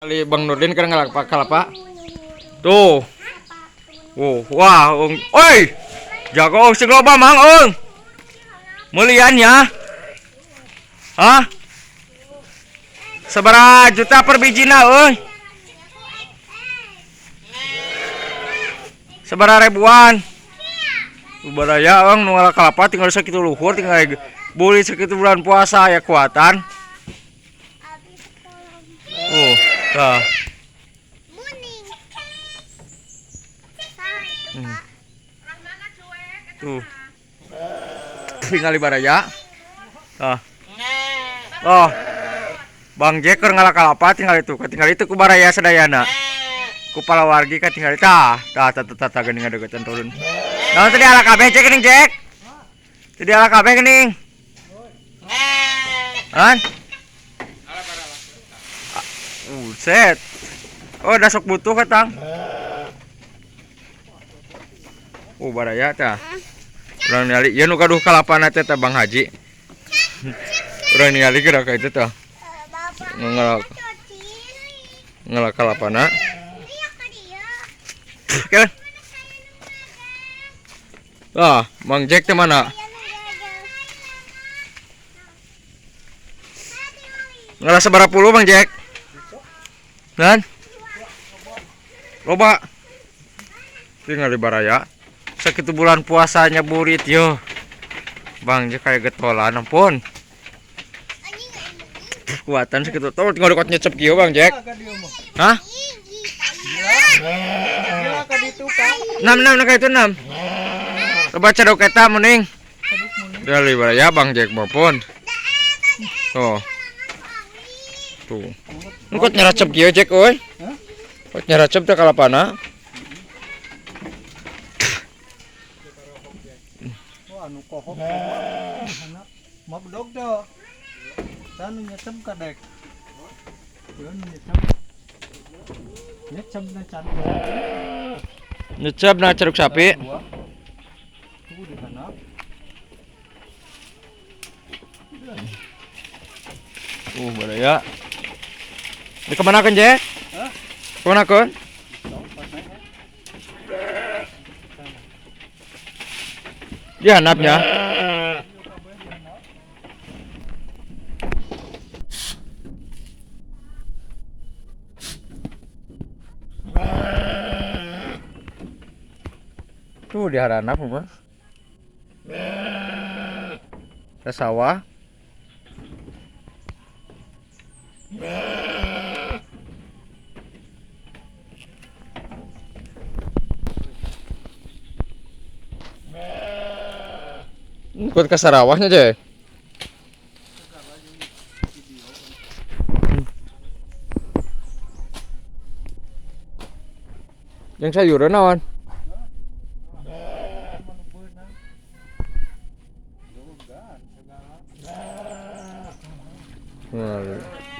Kali Bang Nurdin kan ngelak kalapa. Tuh. Wah, oi. Jago si loba mang, Mulian ya. Hah? Sabaraha juta per bijina, Sabaraha ribuan. Baraya nu ngalak kalapa tinggal sakitu luhur, tinggal buli sakitu bulan puasa ya kuatan. Tah. Tuh. Tinggal baraya. Tah. Oh. Bang Jeker ngalak kalapa tinggal itu ku baraya sadayana. Ku palawargi ka tinggal tah geuning ngadegetan turun. Naon tadi ala kabeh cek geuning cek? Tadi ala kabeh geuning. Han? Set. Oh, da sok butuh katang. Baraya tah. Urang ningali ieu nu gaduh kalapana teh tah Bang Haji. Urang ningali geura ka itu tah. Ngalak kalapana. Oke. Bang Jack teh mana? Ngalah sabaraha puluh Bang Jack? Dan? Loba. Tinggal di baraya. Sakitu bulan puasanya burit yo. Bang Jack kayak getolan ampun. Kuatan sakitu tuh tinggal dekot nyecep kieu Bang Jack. Hah? Nam ka itu 6. Coba cadok eta mending. Dari baraya Bang Jack maupun. Tuh. Engkot nyaracep kieu Jack euy. Kot nyaracep teh kalapana. Anu kohok. Magdog teh. Dan nyecep kadek. Nyecep na cadok. Nyecep na cadok sapi. Baraya. Di kemana kan, Jack? Kemana kan? Dia hanapnya. Tuh di haranap mah. Ke sawah. Ikut ke Sarawaknya aja. Yang sayuran naon? Nah.